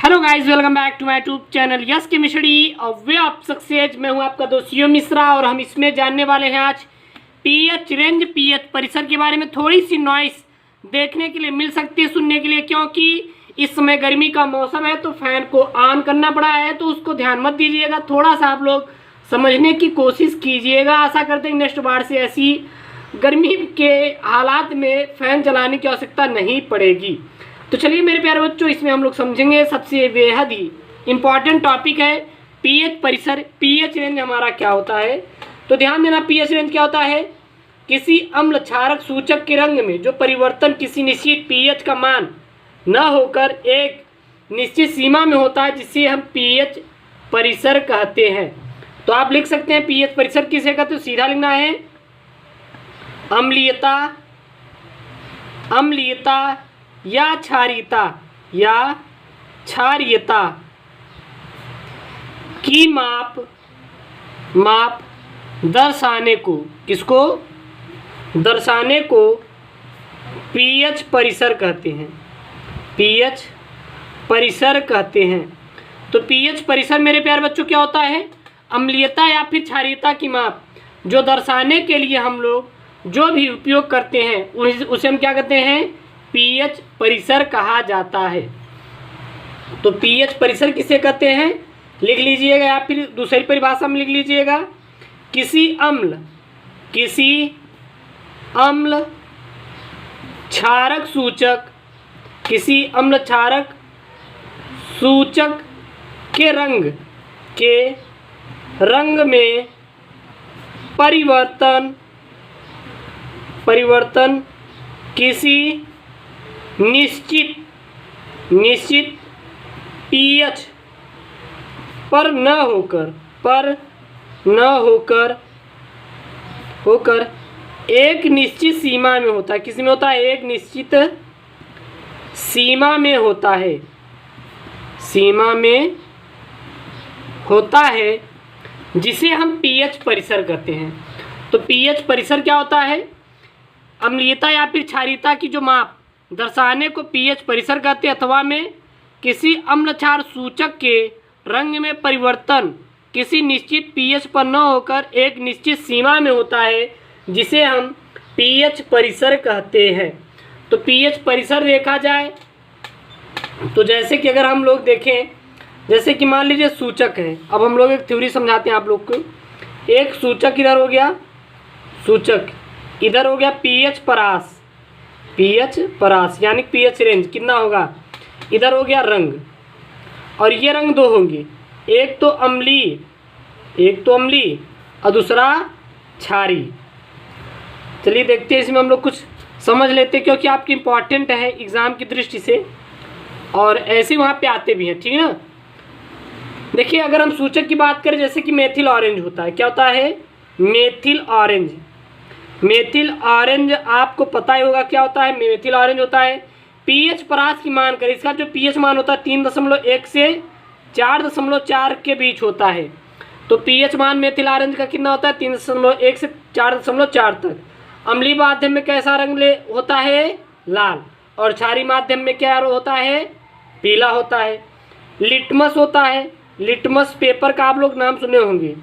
Hello guys, welcome back to my YouTube channel yes chemistry और way of success. मैं हूं आपका दोस्त यो मिश्रा और हम इसमें जानने वाले हैं आज पीएच रेंज, पीएच परिसर के बारे में। थोड़ी सी नॉइस देखने के लिए मिल सकती है, सुनने के लिए, क्योंकि इस समय गर्मी का मौसम है तो फैन को ऑन करना पड़ा है, तो उसको ध्यान मत दीजिएगा। थोड़ा सा आप लोग समझने की कोशिश कीजिएगा। आशा करते हैं नेक्स्ट बार से ऐसी गर्मी के हालात में फ़ैन चलाने की आवश्यकता नहीं पड़ेगी। तो चलिए मेरे प्यारे बच्चों, इसमें हम लोग समझेंगे सबसे बेहद ही इम्पॉर्टेंट टॉपिक है पीएच परिसर। पीएच रेंज हमारा क्या होता है, तो ध्यान देना। पीएच रेंज क्या होता है? किसी अम्ल क्षारक सूचक के रंग में जो परिवर्तन किसी निश्चित पीएच का मान न होकर एक निश्चित सीमा में होता है, जिसे हम पीएच परिसर कहते हैं। तो आप लिख सकते हैं पीएच परिसर किसे कहते हैं। तो सीधा लिखना है अम्लीयता, अम्लीयता या क्षारीयता की माप दर्शाने को, किसको दर्शाने को पीएच परिसर कहते हैं। पीएच परिसर कहते हैं। तो पीएच परिसर मेरे प्यारे बच्चों क्या होता है? अम्लीयता या फिर क्षारीयता की माप जो दर्शाने के लिए हम लोग जो भी उपयोग करते हैं उसे हम क्या कहते हैं? पीएच परिसर कहा जाता है। तो पीएच परिसर किसे कहते हैं लिख लीजिएगा, या फिर दूसरी परिभाषा में लिख लीजिएगा। किसी अम्ल क्षारक सूचक, किसी अम्ल क्षारक सूचक के रंग में परिवर्तन किसी निश्चित पीएच पर न होकर एक निश्चित सीमा में होता है। किस में होता है? एक निश्चित सीमा में होता है, जिसे हम पीएच परिसर कहते हैं। तो पीएच परिसर क्या होता है? अम्लीयता या फिर क्षारीयता की जो माप दर्शाने को पीएच परिसर कहते हैं, अथवा में किसी अम्ल क्षार सूचक के रंग में परिवर्तन किसी निश्चित पीएच पर न होकर एक निश्चित सीमा में होता है, जिसे हम पीएच परिसर कहते हैं। तो पीएच परिसर देखा जाए तो जैसे कि अगर हम लोग देखें, जैसे कि मान लीजिए सूचक है। अब हम लोग एक थ्योरी समझाते हैं आप लोग को। एक सूचक इधर हो गया, सूचक इधर हो गया पीएच परास यानी पीएच रेंज कितना होगा? इधर हो गया रंग, और ये रंग दो होंगे, एक तो अम्ली और दूसरा क्षारी। चलिए देखते हैं, इसमें हम लोग कुछ समझ लेते हैं, क्योंकि आपकी इम्पॉर्टेंट है एग्ज़ाम की दृष्टि से, और ऐसे वहाँ पे आते भी हैं, ठीक है ना। देखिए अगर हम सूचक की बात करें, जैसे कि मेथिल ऑरेंज होता है। क्या होता है? मेथिल ऑरेंज आपको पता ही होगा क्या होता है। मेथिल ऑरेंज होता है पीएच परास की मान करें, इसका जो पीएच मान होता है 3.1 से 4.4 के बीच होता है। तो पीएच मान मेथिल ऑरेंज का कितना होता है? 3.1 से 4.4 तक। अम्लीय माध्यम में कैसा रंग होता है? लाल। और क्षारीय माध्यम में क्या होता है? पीला होता है। लिटमस होता है, लिटमस पेपर का आप लोग नाम सुने होंगे।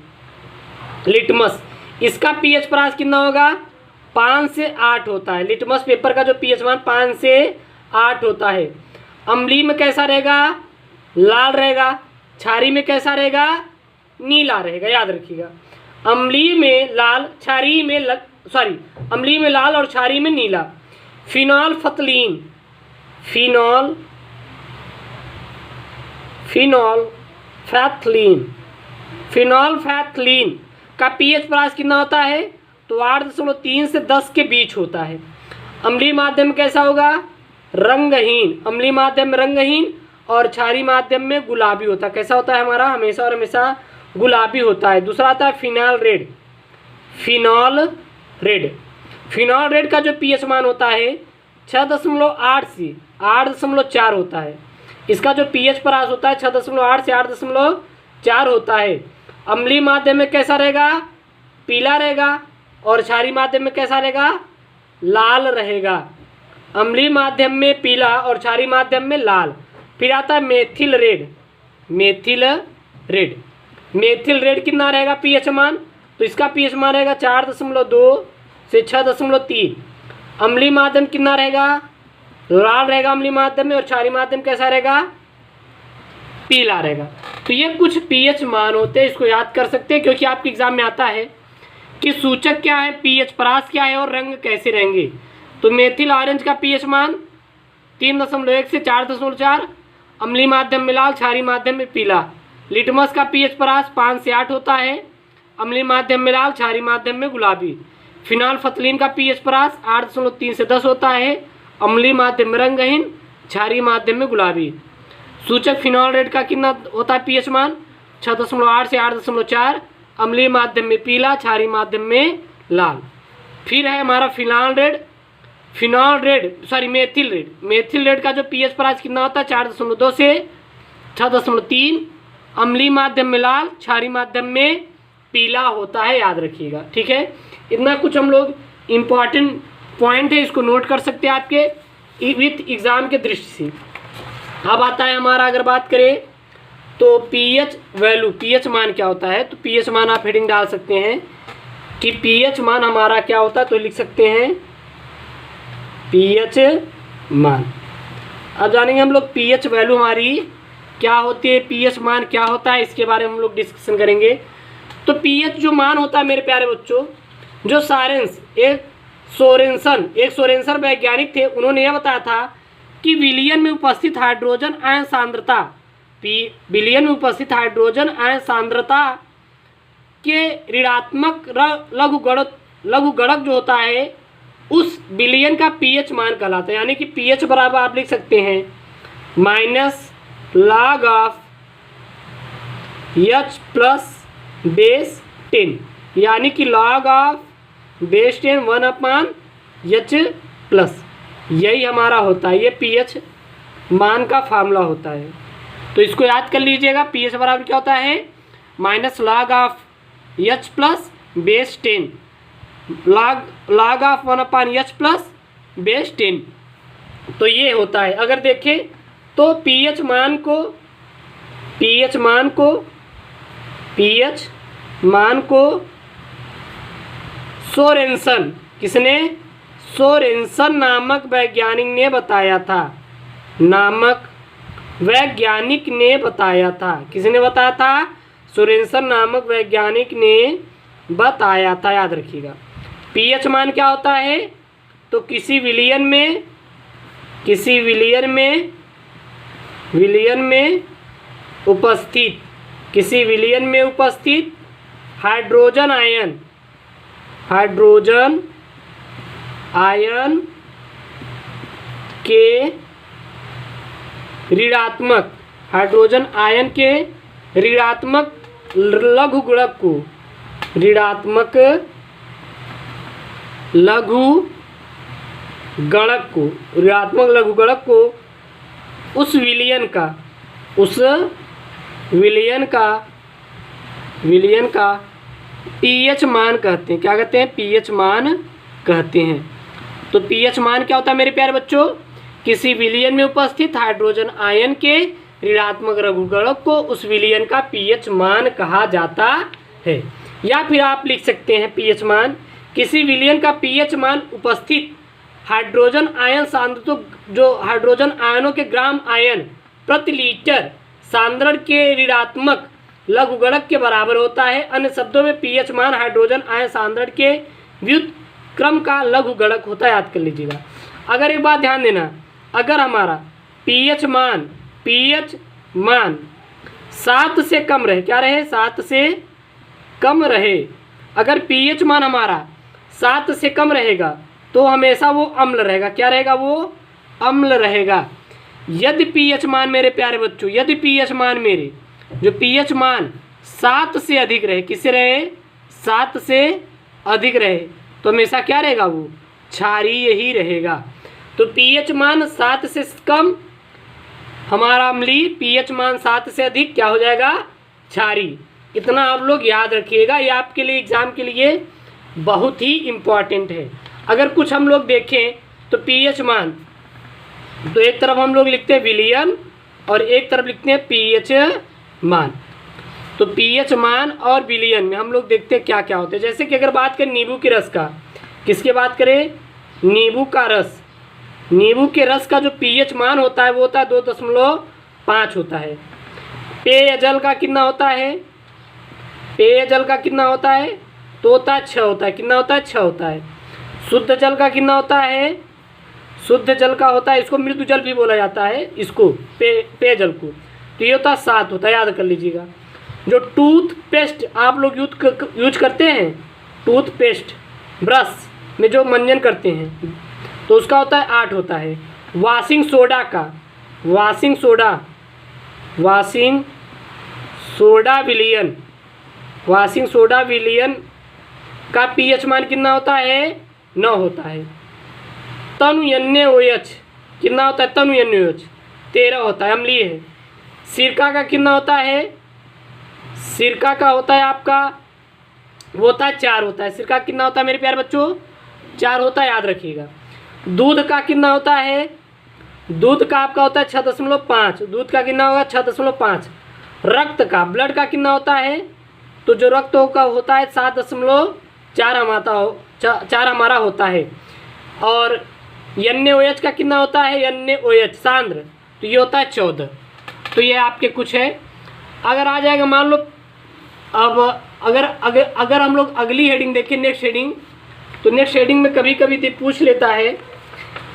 लिटमस, इसका पीएच परास कितना होगा? 5 से 8 होता है। लिटमस पेपर का जो पीएच मान 5 से 8 होता है। अम्लीय में कैसा रहेगा? लाल रहेगा। क्षारीय में कैसा रहेगा? नीला रहेगा, याद रखिएगा। अम्लीय में लाल, क्षारीय में अम्लीय में लाल और क्षारीय में नीला। फिनोल्फैथलीन का पीएच परास कितना होता है? तो 8.3 से 10 के बीच होता है। अम्लीय माध्यम कैसा होगा? रंगहीन। अम्लीय माध्यम में रंगहीन और क्षारीय माध्यम में गुलाबी होता है। कैसा होता है हमारा? हमेशा और हमेशा गुलाबी होता है। दूसरा आता है फिनॉल रेड का जो पीएच मान होता है 6.8 से 8.4 होता है। इसका जो पीएच परास होता है 6.8 से 8.4 होता है। अम्लीय माध्यम में कैसा रहेगा? पीला रहेगा। और क्षारीय माध्यम में कैसा रहेगा? लाल रहेगा। अम्लीय माध्यम में पीला और क्षारीय माध्यम में लाल। फिर आता है methyl red. Methyl red, methyl red कितना रहेगा पीएच मान, तो इसका पीएच मान रहेगा 4.2 से 6.3। अम्लीय माध्यम कितना रहेगा, लाल रहेगा अम्लीय माध्यम में, और क्षारीय माध्यम कैसा रहेगा, पीला रहेगा। तो ये कुछ पीएच मान होते हैं, इसको याद कर सकते हैं क्योंकि आपके एग्जाम में आता है कि सूचक क्या है, पीएच परास क्या है और रंग कैसे रहेंगे। तो मेथिल ऑरेंज का पीएच मान 3.1 से 4.4, अम्लीय माध्यम में लाल, क्षारीय माध्यम में पीला। लिटमस का पीएच परास 5 से 8 होता है, अम्लीय माध्यम में लाल, क्षारीय माध्यम में गुलाबी। फिनाल्फथलीन का पीएच परास 8.3 से 10 होता है, अम्लीय माध्यम में रंगहीन, क्षारीय माध्यम में गुलाबी। सूचक फिनॉल रेड का कितना होता है पीएच मान, 6.8 से 8.4, अम्लीय माध्यम में पीला, क्षारीय माध्यम में लाल। फिर है हमारा मेथिल रेड। मेथिल रेड का जो पीएच परास कितना होता है, 4.2 से 6.3, अम्लीय माध्यम में लाल, क्षारीय माध्यम में पीला होता है, याद रखिएगा। ठीक है, इतना कुछ हम लोग इम्पॉर्टेंट पॉइंट है, इसको नोट कर सकते हैं आपके विथ एग्जाम के दृष्टि से। अब आता है हमारा, अगर बात करें तो पीएच वैल्यू, पीएच मान क्या होता है। तो पीएच मान आप हेडिंग डाल सकते हैं कि पीएच मान हमारा क्या होता है, तो लिख सकते हैं पीएच मान। अब जानेंगे हम लोग पीएच वैल्यू हमारी क्या होती है, पीएच मान क्या होता है, इसके बारे में हम लोग डिस्कशन करेंगे। तो पीएच जो मान होता है मेरे प्यारे बच्चों, जो एक सोरेनसन वैज्ञानिक थे, उन्होंने यह बताया था कि विलयन में उपस्थित हाइड्रोजन आयन सांद्रता, विलयन में उपस्थित हाइड्रोजन आयन सांद्रता के ऋणात्मक लघुगणक जो होता है उस विलयन का पीएच मान कहलाता है। यानी कि पीएच बराबर आप लिख सकते हैं -log of H plus base 10, यानी कि log of base 10 1/H plus, यही हमारा होता है, ये पीएच मान का फार्मूला होता है। तो इसको याद कर लीजिएगा, पीएच बराबर क्या होता है, -log of H plus base 10, log of 1/H plus base 10। तो ये होता है। अगर देखें तो पीएच मान को सोरेनसन, किसने, सोरेनसन नामक वैज्ञानिक ने बताया था, किसने बताया था, सोरेनसन नामक वैज्ञानिक ने बताया था, याद रखिएगा। पीएच मान क्या होता है, तो किसी विलयन में उपस्थित हाइड्रोजन आयन के ऋणात्मक लघुगणक को उस विलयन का पीएच मान कहते हैं। क्या कहते हैं, पीएच मान कहते हैं। तो पीएच मान क्या होता है मेरे प्यारे बच्चों, किसी विलयन में उपस्थित हाइड्रोजन आयन के ऋणात्मक लघुगणक को उस विलयन का पीएच मान कहा जाता है। या फिर आप लिख सकते हैं पीएच मान, किसी विलयन का पीएच मान उपस्थित हाइड्रोजन आयन सांद्रता, जो हाइड्रोजन आयनों के ग्राम आयन प्रति लीटर सांद्रण के ऋणात्मक लघुगणक के बराबर होता है। अन्य शब्दों में पीएच मान हाइड्रोजन आयन सांद्रण के व्युत्क्रम का लघुगणक होता है, याद कर लीजिएगा। अगर एक बात ध्यान देना, अगर हमारा पीएच मान 7 से कम रहे, क्या रहे, 7 से कम रहे, अगर पीएच मान हमारा 7 से कम रहेगा तो हमेशा वो अम्ल रहेगा। क्या रहेगा, वो अम्ल रहेगा। यदि पीएच मान मेरे प्यारे बच्चों, यदि पीएच मान मेरे जो पीएच मान 7 से अधिक रहे, किससे रहे, 7 से अधिक रहे, तो हमेशा क्या रहेगा, वो क्षारीय ही रहेगा। तो पीएच मान 7 से कम हमारा अम्लीय, पीएच मान 7 से अधिक क्या हो जाएगा, क्षारीय। इतना आप लोग याद रखिएगा, ये आपके लिए एग्जाम के लिए बहुत ही इम्पॉर्टेंट है। अगर कुछ हम लोग देखें तो पीएच मान, तो एक तरफ हम लोग लिखते हैं विलयन और एक तरफ लिखते हैं पीएच मान। तो पीएच मान और विलयन में हम लोग देखते हैं क्या क्या होते हैं। जैसे कि अगर बात करें नींबू के रस का, किसकी बात करें, नींबू का रस, नींबू के रस का जो पीएच मान होता है वो होता है 2.5 होता है। पेयजल का कितना होता है, पेयजल का कितना होता है, तो होता है 6 होता है। कितना होता है, 6 होता है। शुद्ध जल का कितना होता है, शुद्ध जल का होता है, इसको मृदु जल भी बोला जाता है, इसको पेयजल को, तो ये होता है 7 होता है, याद कर लीजिएगा। जो टूथपेस्ट आप लोग यूज करते हैं, टूथपेस्ट ब्रश में जो मंजन करते हैं, तो उसका होता है 8 होता है। वॉशिंग सोडा का, वॉशिंग सोडा विलयन, वॉशिंग सोडा विलयन का पीएच मान कितना होता है, 9 होता है। तनु NaOH कितना होता है, तनु NaOH 13 होता है, अम्लीय है। सिरका का कितना होता है, सिरका का होता है आपका, वो होता है 4 होता है। सिरका कितना होता है मेरे प्यारे बच्चों, 4 होता है, याद रखिएगा। दूध का कितना होता है, दूध का आपका होता है 6.5, दूध का कितना होगा 6.5। रक्त का, ब्लड का कितना होता है, तो जो रक्त का होता है 7.4 हमारा होता है। और NaOH का कितना होता है, NaOH सांद्र, तो ये होता है 14। तो ये आपके कुछ है। अगर आ जाएगा मान लो, अब अगर हम लोग अगली हेडिंग देखें, नेक्स्ट हेडिंग, तो नेक्स्ट हेडिंग में कभी कभी पूछ लेता है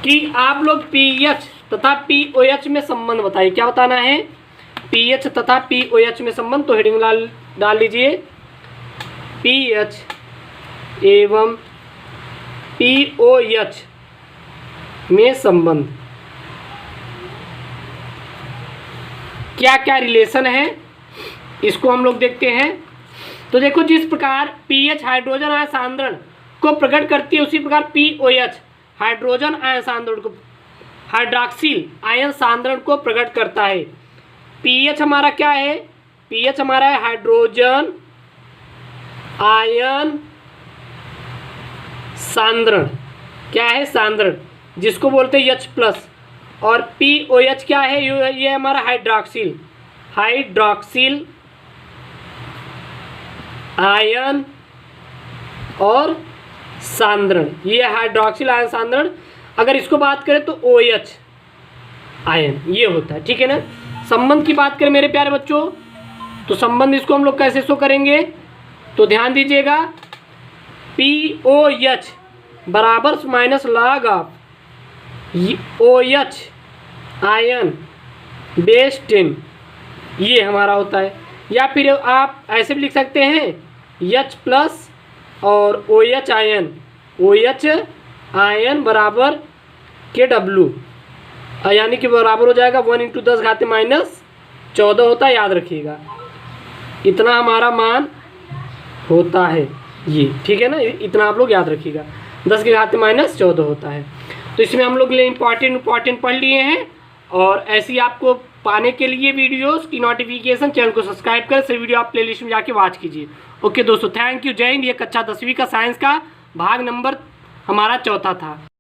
कि आप लोग पीएच तथा पीओएच में संबंध बताइए। क्या बताना है, पीएच तथा पीओएच में संबंध। तो हेडिंग डाल लीजिए पीएच एवं पीओएच में संबंध, क्या क्या रिलेशन है, इसको हम लोग देखते हैं। तो देखो, जिस प्रकार पीएच हाइड्रोजन आयन सांद्रण को प्रकट करती है, उसी प्रकार पीओएच हाइड्रोजन आयन सांद्रण को, हाइड्रॉक्सिल आयन सांद्रण को प्रकट करता है। पीएच हमारा क्या है, पीएच हमारा है हाइड्रोजन आयन सांद्रण, क्या है, सांद्रण, जिसको बोलते हैं H+। और पीओएच क्या है, ये हमारा हाइड्रॉक्सिल आयन और सांद्रण, ये हाइड्रॉक्सिल आयन सांद्रण। अगर इसको बात करें तो OH आयन ये होता है, ठीक है ना। संबंध की बात करें मेरे प्यारे बच्चों, तो संबंध इसको हम लोग कैसे शो करेंगे, तो ध्यान दीजिएगा, POH बराबर minus log of OH ion base 10, ये हमारा होता है। या फिर आप ऐसे भी लिख सकते हैं H+ और OH आयन बराबर KW, यानी कि बराबर हो जाएगा 1 × 10⁻⁻14 होता है, याद रखिएगा। इतना हमारा मान होता है ये, ठीक है ना, इतना आप लोग याद रखिएगा, 10⁻⁻14 होता है। तो इसमें हम लोग इम्पॉर्टेंट पढ़ लिए हैं। और ऐसी आपको पाने के लिए वीडियोस की नोटिफिकेशन, चैनल को सब्सक्राइब करें, सभी वीडियो आप प्लेलिस्ट में जाके वॉच कीजिए। ओके दोस्तों, थैंक यू, जय हिंद। ये कक्षा 10वीं का साइंस का भाग नंबर हमारा 4था था।